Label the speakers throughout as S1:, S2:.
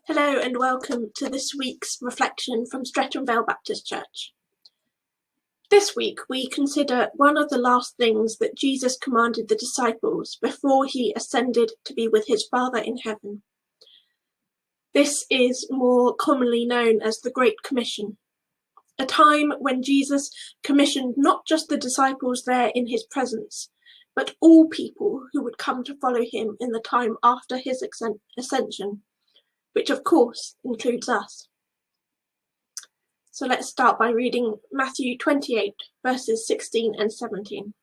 S1: Hello and welcome to this week's reflection from Streatham Vale Baptist Church. This week we consider one of the last things that Jesus commanded the disciples before he ascended to be with his Father in heaven. This is more commonly known as the Great Commission, a time when Jesus commissioned not just the disciples there in his presence, but all people who would come to follow him in the time after his ascension, which of course includes us. So let's start by reading Matthew 28, verses 16 and 17.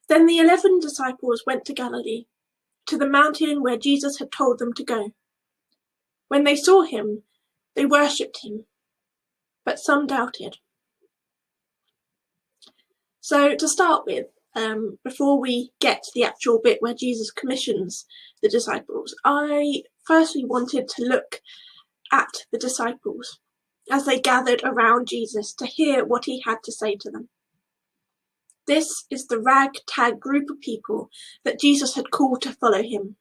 S1: Then the 11 disciples went to Galilee, to the mountain where Jesus had told them to go. When they saw him, they worshipped him, but some doubted. So to start with, before we get to the actual bit where Jesus commissions the disciples, I firstly wanted to look at the disciples as they gathered around Jesus to hear what he had to say to them. This is the ragtag group of people that Jesus had called to follow him,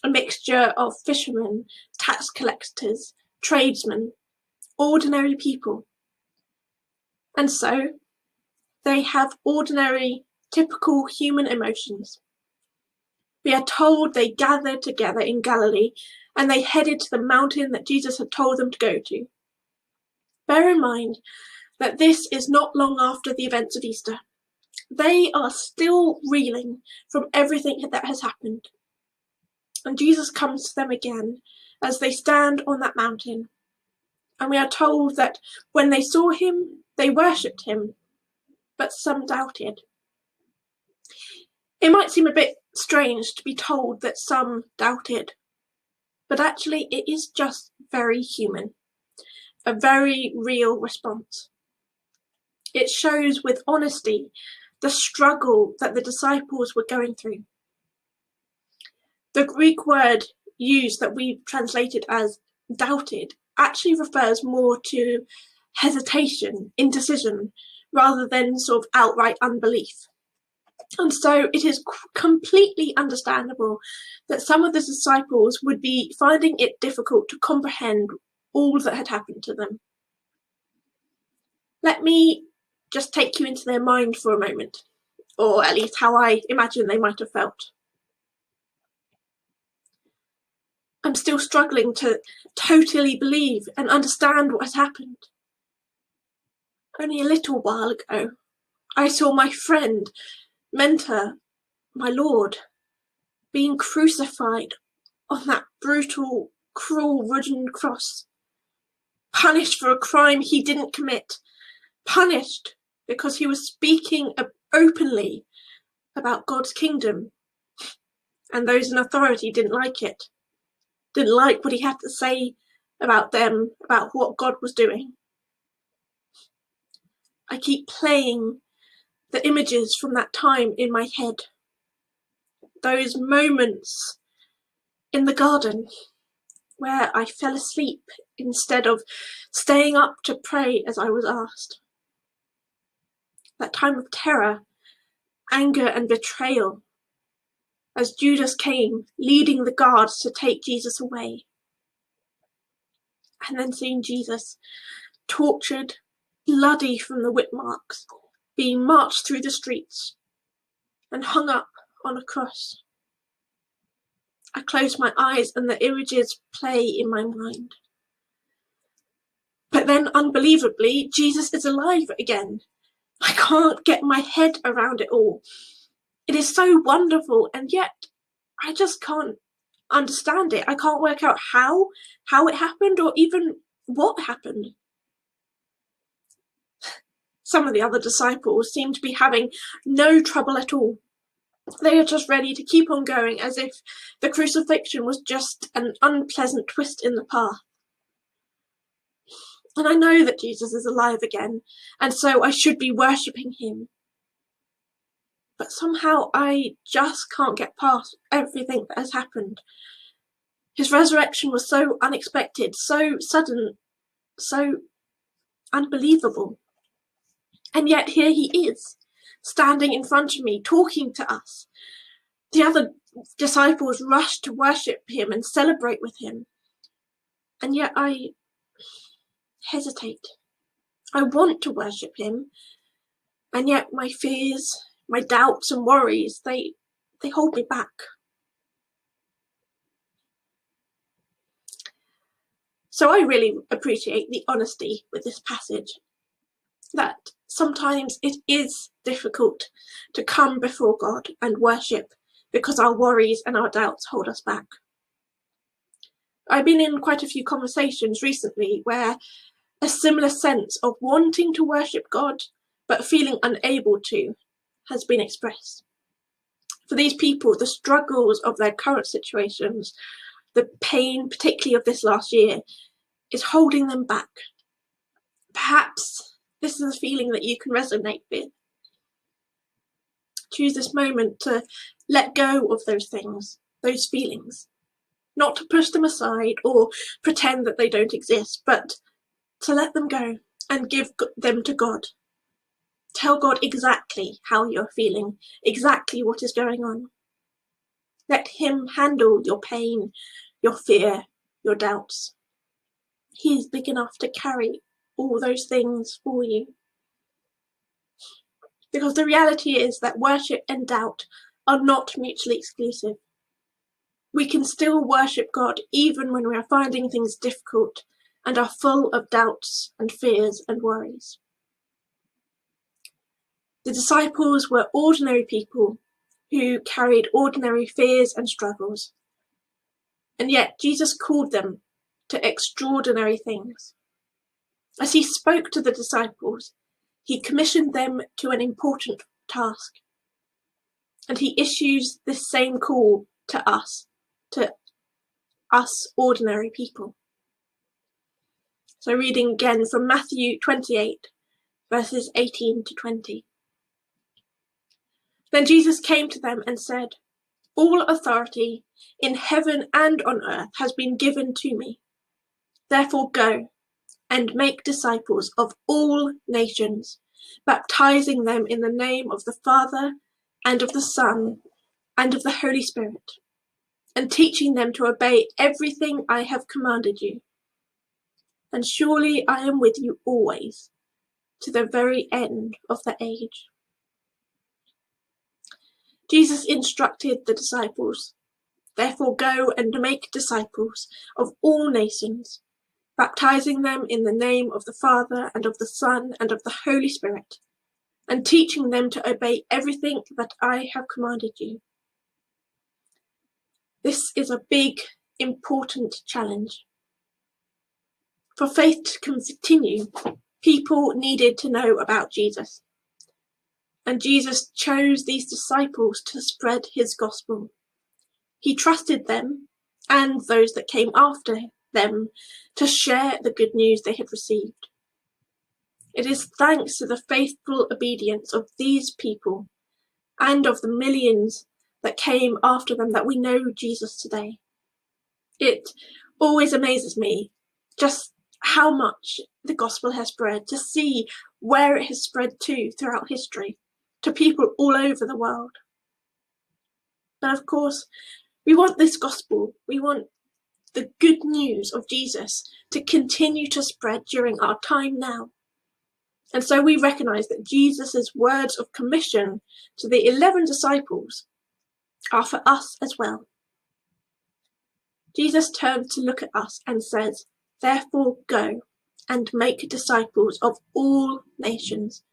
S1: a mixture of fishermen, tax collectors, tradesmen, ordinary people. And so they have ordinary, typical human emotions. We are told they gathered together in Galilee and they headed to the mountain that Jesus had told them to go to. Bear in mind that this is not long after the events of Easter. They are still reeling from everything that has happened. And Jesus comes to them again as they stand on that mountain. And we are told that when they saw him, they worshipped him, but some doubted. It might seem a bit strange to be told that some doubted, but actually it is just very human, a very real response. It shows with honesty the struggle that the disciples were going through. The Greek word used that we translated as doubted actually refers more to hesitation, indecision, rather than sort of outright unbelief. And so it is completely understandable that some of the disciples would be finding it difficult to comprehend all that had happened to them. Let me just take you into their mind for a moment, or at least how I imagine they might have felt. I'm still struggling to totally believe and understand what has happened. Only a little while ago, I saw my friend, mentor, my Lord, being crucified on that brutal, cruel wooden cross, punished for a crime he didn't commit, punished because he was speaking openly about God's kingdom, and those in authority didn't like it, didn't like what he had to say about them, about what God was doing. I keep playing the images from that time in my head, those moments in the garden where I fell asleep instead of staying up to pray as I was asked. That time of terror, anger and betrayal, as Judas came, leading the guards to take Jesus away. And then seeing Jesus tortured, bloody from the whip marks, being marched through the streets and hung up on a cross. I close my eyes and the images play in my mind. But then, unbelievably, Jesus is alive again. I can't get my head around it all. It is so wonderful, and yet I just can't understand it. I can't work out how it happened or even what happened. Some of the other disciples seem to be having no trouble at all. They are just ready to keep on going as if the crucifixion was just an unpleasant twist in the path. And I know that Jesus is alive again, and so I should be worshipping him. But somehow I just can't get past everything that has happened. His resurrection was so unexpected, so sudden, so unbelievable. And yet here he is, standing in front of me, talking to us. The other disciples rush to worship him and celebrate with him. And yet I hesitate. I want to worship him, and yet my fears, my doubts and worries, they hold me back. So I really appreciate the honesty with this passage, that sometimes it is difficult to come before God and worship because our worries and our doubts hold us back. I've been in quite a few conversations recently where a similar sense of wanting to worship God but feeling unable to has been expressed. For these people, the struggles of their current situations, the pain, particularly of this last year, is holding them back. Perhaps this is a feeling that you can resonate with. Choose this moment to let go of those things, those feelings, not to push them aside or pretend that they don't exist, but to let them go and give them to God. Tell God exactly how you're feeling, exactly what is going on. Let him handle your pain, your fear, your doubts. He is big enough to carry all those things for you. Because the reality is that worship and doubt are not mutually exclusive. We can still worship God even when we are finding things difficult and are full of doubts and fears and worries. The disciples were ordinary people who carried ordinary fears and struggles. And yet Jesus called them to extraordinary things. As he spoke to the disciples, he commissioned them to an important task. And he issues this same call to us ordinary people. So reading again from Matthew 28, verses 18 to 20. Then Jesus came to them and said, "All authority in heaven and on earth has been given to me. Therefore go and make disciples of all nations, baptizing them in the name of the Father and of the Son and of the Holy Spirit, and teaching them to obey everything I have commanded you. And surely I am with you always, to the very end of the age." Jesus instructed the disciples, "Therefore go and make disciples of all nations, baptizing them in the name of the Father and of the Son and of the Holy Spirit, and teaching them to obey everything that I have commanded you." This is a big, important challenge. For faith to continue, people needed to know about Jesus. And Jesus chose these disciples to spread his gospel. He trusted them and those that came after them to share the good news they had received. It is thanks to the faithful obedience of these people and of the millions that came after them that we know Jesus today. It always amazes me just how much the gospel has spread, to see where it has spread to throughout history, to people all over the world. But of course, we want this gospel, we want the good news of Jesus to continue to spread during our time now. And so we recognise that Jesus' words of commission to the 11 disciples are for us as well. Jesus turns to look at us and says, "Therefore go and make disciples of all nations,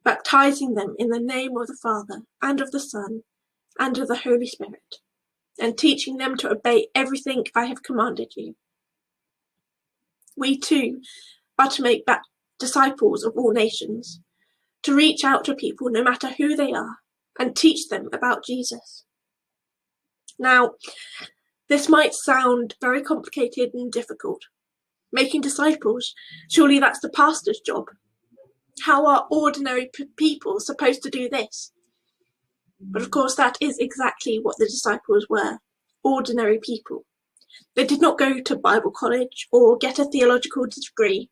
S1: baptizing them in the name of the Father and of the Son and of the Holy Spirit, and teaching them to obey everything I have commanded you." We too are to make disciples of all nations, to reach out to people no matter who they are and teach them about Jesus. Now, this might sound very complicated and difficult. Making disciples, surely that's the pastor's job. How are ordinary people supposed to do this? But of course, that is exactly what the disciples were, ordinary people. They did not go to Bible college or get a theological degree.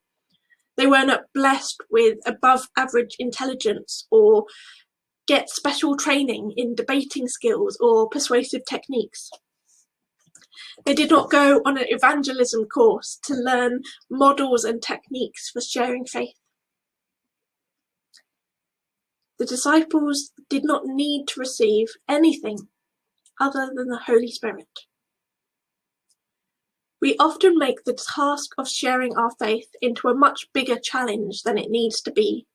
S1: They were not blessed with above average intelligence or get special training in debating skills or persuasive techniques. They did not go on an evangelism course to learn models and techniques for sharing faith. The disciples did not need to receive anything other than the Holy Spirit. We often make the task of sharing our faith into a much bigger challenge than it needs to be.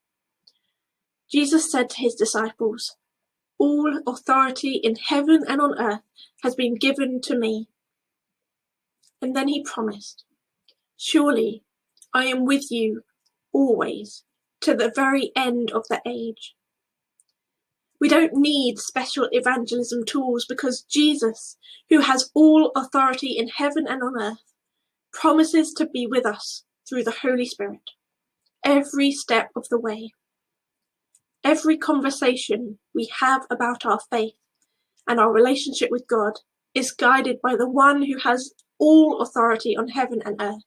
S1: Jesus said to his disciples, "All authority in heaven and on earth has been given to me." And then he promised, "Surely I am with you always, to the very end of the age." We don't need special evangelism tools because Jesus, who has all authority in heaven and on earth, promises to be with us through the Holy Spirit every step of the way. Every conversation we have about our faith and our relationship with God is guided by the one who has all authority on heaven and earth.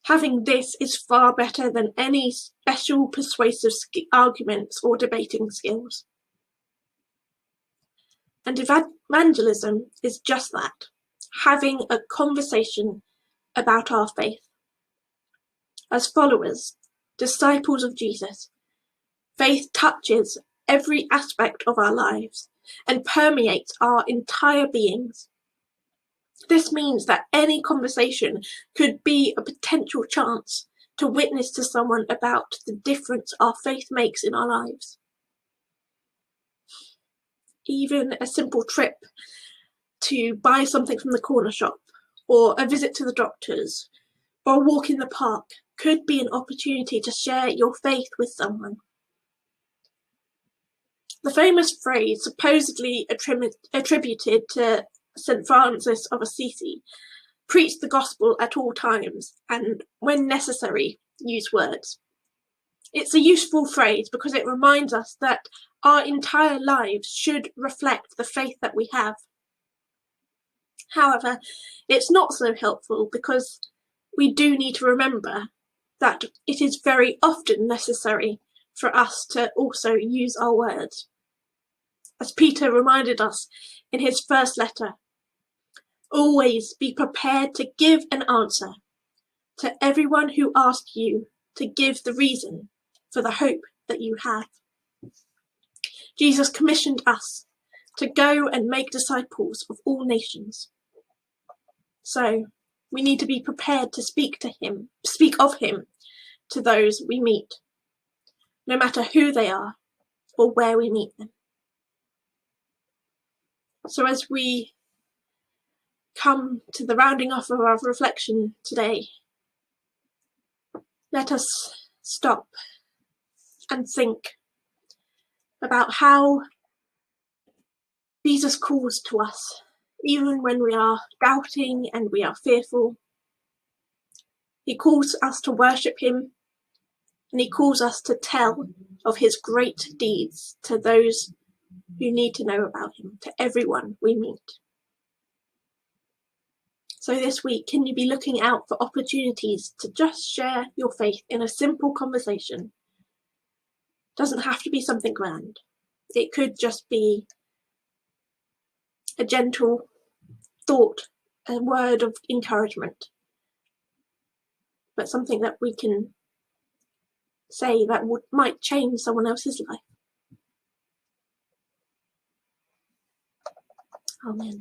S1: Having this is far better than any special persuasive arguments or debating skills. And evangelism is just that, having a conversation about our faith. As followers, disciples of Jesus, faith touches every aspect of our lives and permeates our entire beings. This means that any conversation could be a potential chance to witness to someone about the difference our faith makes in our lives. Even a simple trip to buy something from the corner shop, or a visit to the doctors, or a walk in the park could be an opportunity to share your faith with someone. The famous phrase, supposedly attributed to St. Francis of Assisi, "Preach the gospel at all times, and when necessary, use words." It's a useful phrase because it reminds us that our entire lives should reflect the faith that we have. However, it's not so helpful because we do need to remember that it is very often necessary for us to also use our words. As Peter reminded us in his first letter, always be prepared to give an answer to everyone who asks you to give the reason for the hope that you have. Jesus commissioned us to go and make disciples of all nations. So we need to be prepared to speak of him to those we meet, no matter who they are or where we meet them. So as we come to the rounding off of our reflection today, let us stop and think about how Jesus calls to us, even when we are doubting and we are fearful. He calls us to worship him, and he calls us to tell of his great deeds to those who need to know about him, to everyone we meet. So this week, can you be looking out for opportunities to just share your faith in a simple conversation? Doesn't have to be something grand. It could just be a gentle thought, a word of encouragement, but something that we can say that might change someone else's life. Amen.